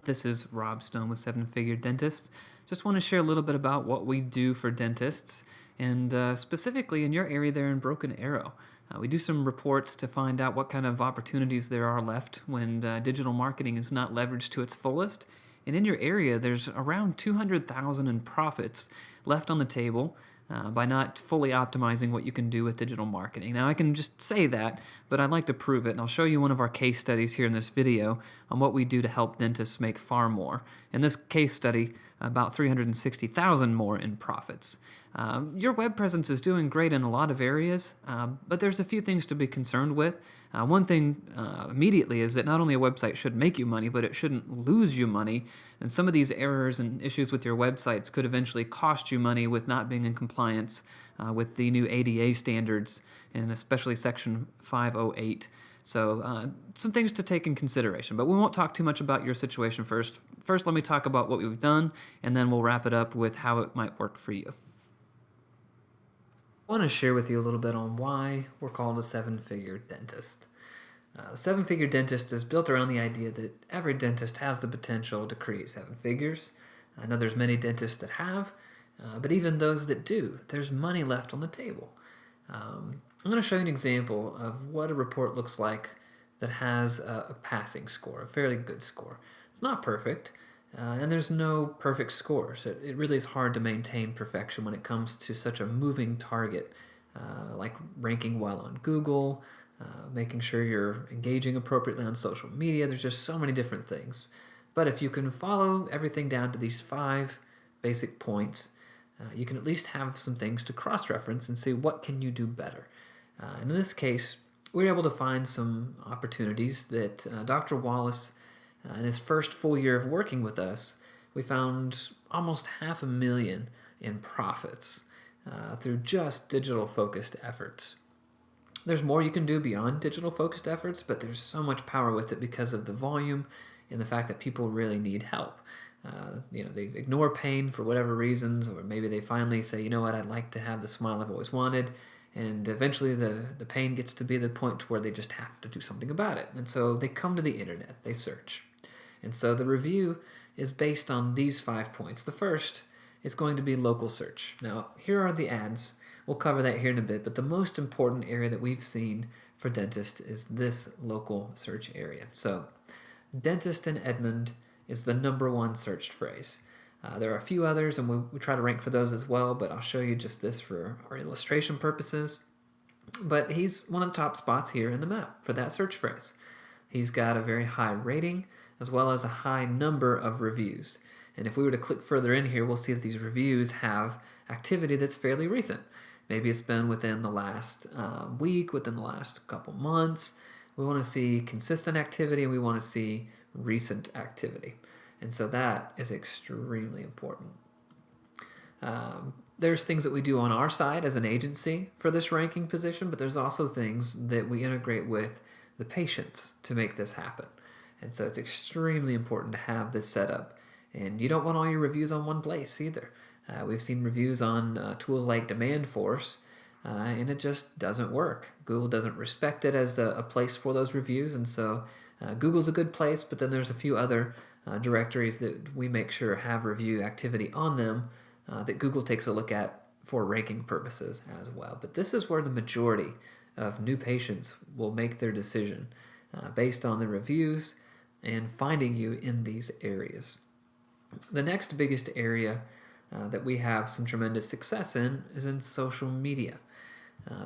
This is Rob Stone with Seven Figure Dentist. Just want to share a little bit about what we do for dentists, and specifically in your area there in Broken Arrow. We do some reports to find out what kind of opportunities there are left when digital marketing is not leveraged to its fullest. And in your area, there's around 200,000 in profits left on the table by not fully optimizing what you can do with digital marketing. Now, I can just say that, but I'd like to prove it, and I'll show you one of our case studies here in this video on what we do to help dentists make far more. In this case study, about 360,000 more in profits. Your web presence is doing great in a lot of areas, but there's a few things to be concerned with. One thing immediately is that not only a website should make you money, but it shouldn't lose you money. And some of these errors and issues with your websites could eventually cost you money with not being in compliance with the new ADA standards, and especially Section 508. So some things to take in consideration, but we won't talk too much about your situation first. First, let me talk about what we've done, and then we'll wrap it up with how it might work for you. I want to share with you a little bit on why we're called a seven-figure dentist. The seven-figure dentist is built around the idea that every dentist has the potential to create seven figures. I know there's many dentists that have, but even those that do, there's money left on the table. I'm going to show you an example of what a report looks like that has a passing score, a fairly good score. It's not perfect, and there's no perfect score, so it really is hard to maintain perfection when it comes to such a moving target, like ranking well on Google, making sure you're engaging appropriately on social media. There's just so many different things. But if you can follow everything down to these 5 basic points, you can at least have some things to cross-reference and see what can you do better. And in this case, we were able to find some opportunities that Dr. Wallace, in his first full year of working with us, we found almost $500,000 in profits through just digital-focused efforts. There's more you can do beyond digital-focused efforts, but there's so much power with it because of the volume and the fact that people really need help. They ignore pain for whatever reasons, or maybe they finally say, you know what, I'd like to have the smile I've always wanted, and eventually the pain gets to be the point to where they just have to do something about it. And so they come to the internet, they search. And so the review is based on these 5 points. The first is going to be local search. Now, here are the ads. We'll cover that here in a bit, but the most important area that we've seen for dentists is this local search area. So, dentist in Edmond is the #1 searched phrase. There are a few others, and we try to rank for those as well, but I'll show you just this for our illustration purposes. But he's one of the top spots here in the map for that search phrase. He's got a very high rating, as well as a high number of reviews. And if we were to click further in here, we'll see that these reviews have activity that's fairly recent. Maybe it's been within the last week, within the last couple months. We want to see consistent activity, and we want to see recent activity. And so that is extremely important. There's things that we do on our side as an agency for this ranking position, but there's also things that we integrate with the patients to make this happen. And so it's extremely important to have this set up. And you don't want all your reviews on one place either. We've seen reviews on tools like Demand Force, and it just doesn't work. Google doesn't respect it as a place for those reviews, and so Google's a good place, but then there's a few other directories that we make sure have review activity on them that Google takes a look at for ranking purposes as well. But this is where the majority of new patients will make their decision based on the reviews and finding you in these areas. The next biggest area that we have some tremendous success in is in social media.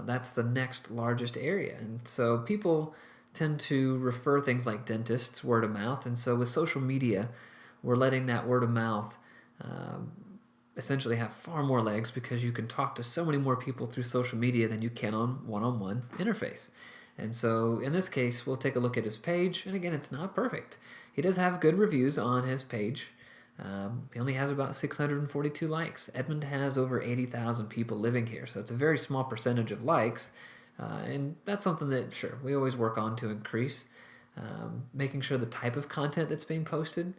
That's the next largest area. And so people tend to refer things like dentists word of mouth. And so with social media, we're letting that word of mouth essentially have far more legs because you can talk to so many more people through social media than you can on one-on-one interface. And so in this case, we'll take a look at his page. And again, it's not perfect. He does have good reviews on his page. He only has about 642 likes. Edmond has over 80,000 people living here, so it's a very small percentage of likes, and that's something that, sure, we always work on to increase. Making sure the type of content that's being posted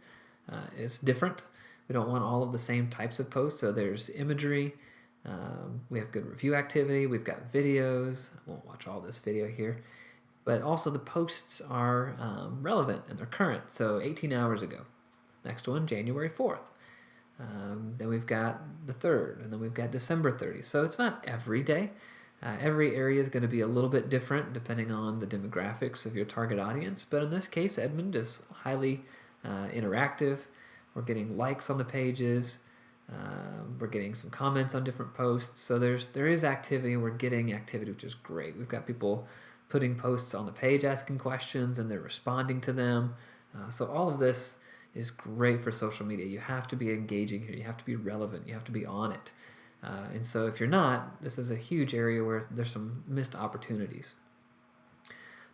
is different. We don't want all of the same types of posts, so there's imagery. We have good review activity. We've got videos. I won't watch all this video here. But also the posts are relevant and they're current, so 18 hours ago. Next one, January 4th. Then we've got the 3rd, and then we've got December 30th. So it's not every day. Every area is going to be a little bit different depending on the demographics of your target audience. But in this case, Edmund is highly interactive. We're getting likes on the pages. We're getting some comments on different posts. So there is activity. We're getting activity, which is great. We've got people putting posts on the page asking questions, and they're responding to them. So all of this is great for social media. You have to be engaging here. You have to be relevant. You have to be on it. And so if you're not, this is a huge area where there's some missed opportunities.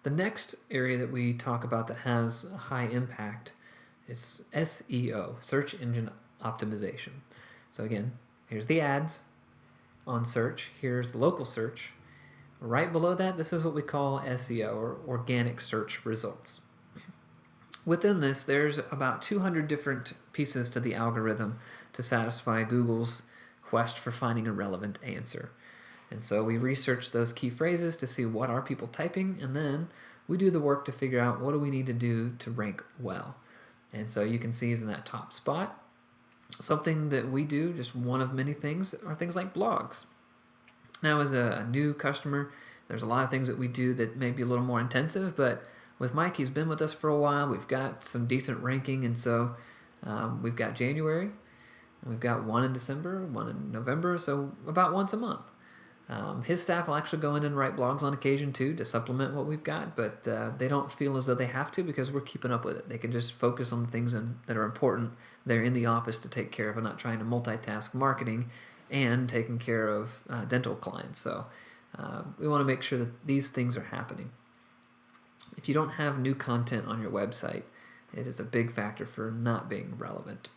The next area that we talk about that has a high impact is SEO, search engine optimization. So again, here's the ads on search. Here's local search. Right below that, this is what we call SEO, or organic search results. Within this, there's about 200 different pieces to the algorithm to satisfy Google's quest for finding a relevant answer. And so we research those key phrases to see what are people typing, and then we do the work to figure out what do we need to do to rank well. And so you can see is in that top spot. Something that we do, just one of many things, are things like blogs. Now, as a new customer, there's a lot of things that we do that may be a little more intensive, but with Mike, he's been with us for a while. We've got some decent ranking, and so we've got January, and we've got one in December, one in November, so about once a month. His staff will actually go in and write blogs on occasion too to supplement what we've got, but they don't feel as though they have to because we're keeping up with it. They can just focus on the things that are important. They're in the office to take care of and not trying to multitask marketing and taking care of dental clients. So we want to make sure that these things are happening. If you don't have new content on your website, it is a big factor for not being relevant.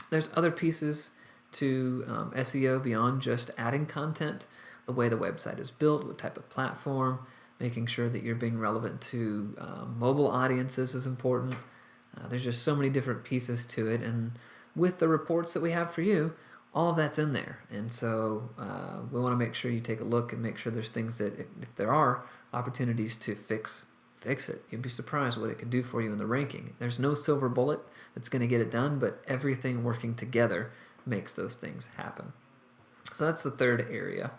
There's other pieces to SEO beyond just adding content. The way the website is built, what type of platform, making sure that you're being relevant to mobile audiences is important. There's just so many different pieces to it, and with the reports that we have for you, all of that's in there. And so we want to make sure you take a look and make sure there's things that if there are opportunities to fix it. You'd be surprised what it can do for you in the ranking. There's no silver bullet that's going to get it done, but everything working together makes those things happen. So that's the third area.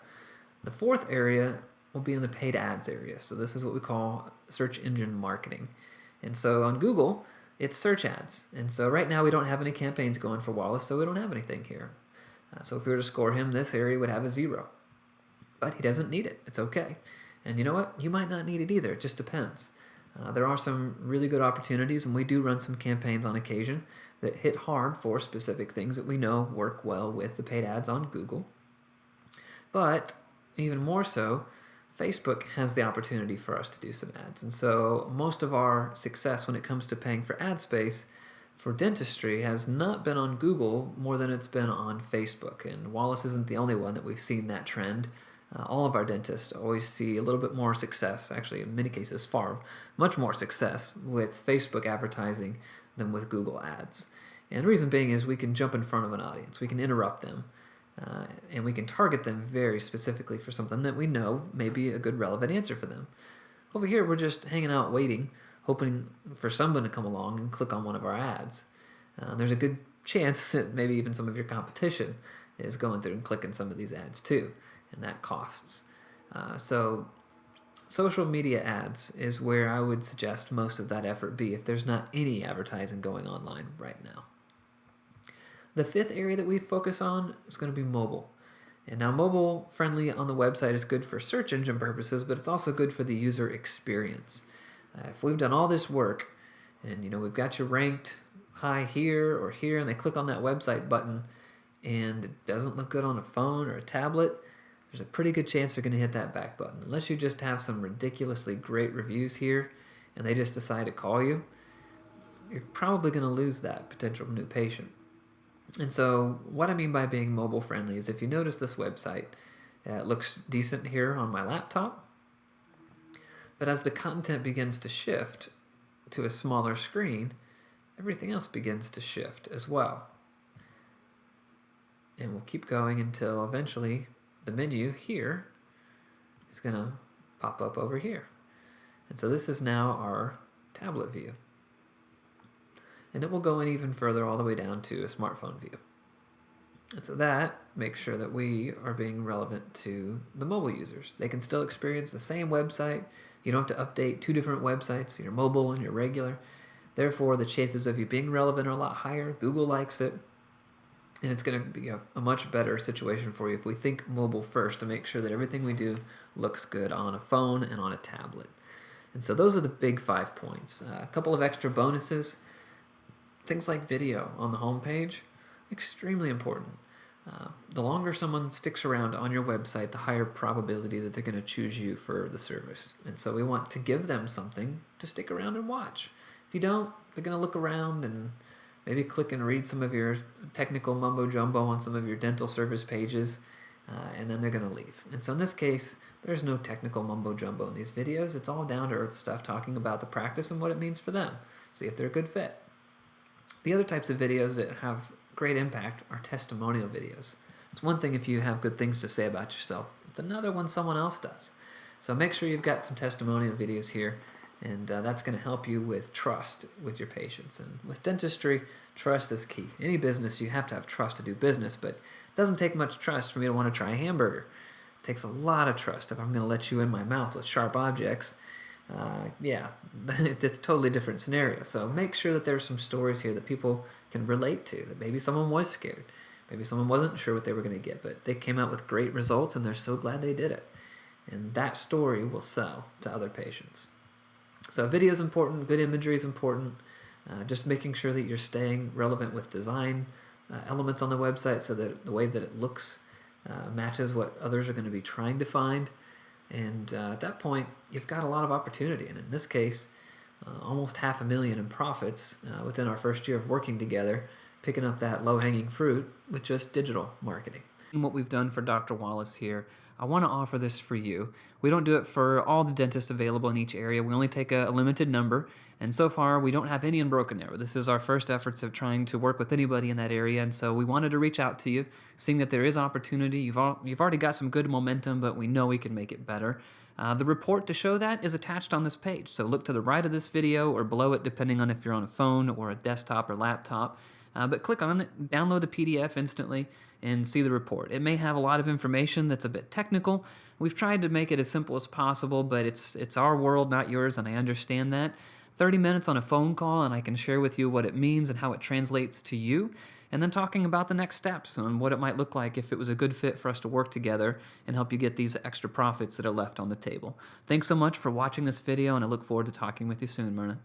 The fourth area will be in the paid ads area. So this is what we call search engine marketing. And so on Google, it's search ads. And so right now we don't have any campaigns going for Wallace, so we don't have anything here. So if we were to score him, this area would have a 0. But he doesn't need it. It's okay. And you know what? You might not need it either. It just depends. There are some really good opportunities, and we do run some campaigns on occasion that hit hard for specific things that we know work well with the paid ads on Google. But even more so, Facebook has the opportunity for us to do some ads. And so most of our success when it comes to paying for ad space for dentistry has not been on Google more than it's been on Facebook. And Wallace isn't the only one that we've seen that trend. All of our dentists always see a little bit more success, actually in many cases much more success with Facebook advertising than with Google ads. And the reason being is we can jump in front of an audience, we can interrupt them, and we can target them very specifically for something that we know may be a good relevant answer for them. Over here, we're just hanging out waiting, hoping for someone to come along and click on one of our ads. There's a good chance that maybe even some of your competition is going through and clicking some of these ads too, and that costs. So social media ads is where I would suggest most of that effort be if there's not any advertising going online right now. The fifth area that we focus on is going to be mobile. And now mobile friendly on the website is good for search engine purposes, but it's also good for the user experience. If we've done all this work and we've got you ranked high here or here, and they click on that website button and it doesn't look good on a phone or a tablet, there's a pretty good chance they're going to hit that back button. Unless you just have some ridiculously great reviews here and they just decide to call you, you're probably going to lose that potential new patient. And so what I mean by being mobile friendly is if you notice this website, it looks decent here on my laptop, but as the content begins to shift to a smaller screen, everything else begins to shift as well. And we'll keep going until eventually the menu here is going to pop up over here. And so this is now our tablet view. and it will go in even further all the way down to a smartphone view. And so that makes sure that we are being relevant to the mobile users. They can still experience the same website. You don't have to update two different websites, your mobile and your regular. Therefore, the chances of you being relevant are a lot higher. Google likes it. And it's going to be a much better situation for you if we think mobile first to make sure that everything we do looks good on a phone and on a tablet. And so those are the big 5 points. A couple of extra bonuses. Things like video on the home page, extremely important. The longer someone sticks around on your website, the higher probability that they're going to choose you for the service. And so we want to give them something to stick around and watch. If you don't, they're going to look around and maybe click and read some of your technical mumbo-jumbo on some of your dental service pages, and then they're going to leave. And so in this case, there's no technical mumbo-jumbo in these videos. It's all down-to-earth stuff talking about the practice and what it means for them. See if they're a good fit. The other types of videos that have great impact are testimonial videos. It's one thing if you have good things to say about yourself. It's another when someone else does. So make sure you've got some testimonial videos here, and that's going to help you with trust with your patients. And with dentistry, trust is key. Any business, you have to have trust to do business, but it doesn't take much trust for me to want to try a hamburger. It takes a lot of trust if I'm going to let you in my mouth with sharp objects. It's a totally different scenario. So make sure that there's some stories here that people can relate to, that maybe someone was scared, maybe someone wasn't sure what they were going to get, but they came out with great results and they're so glad they did it. And that story will sell to other patients. So video is important, good imagery is important, just making sure that you're staying relevant with design elements on the website so that the way that it looks matches what others are going to be trying to find. And at that point, you've got a lot of opportunity. And in this case, almost $500,000 in profits within our first year of working together, picking up that low-hanging fruit with just digital marketing. And what we've done for Dr. Wallace here, I want to offer this for you. We don't do it for all the dentists available in each area. We only take a limited number. And so far, we don't have any in Broken Arrow. This is our first efforts of trying to work with anybody in that area. And so we wanted to reach out to you, seeing that there is opportunity. You've already got some good momentum, but we know we can make it better. The report to show that is attached on this page. So look to the right of this video or below it, depending on if you're on a phone or a desktop or laptop. But click on it, download the PDF instantly, and see the report. It may have a lot of information that's a bit technical. We've tried to make it as simple as possible, but it's our world, not yours, and I understand that. 30 minutes on a phone call, and I can share with you what it means and how it translates to you, and then talking about the next steps and what it might look like if it was a good fit for us to work together and help you get these extra profits that are left on the table. Thanks so much for watching this video, and I look forward to talking with you soon, Myrna.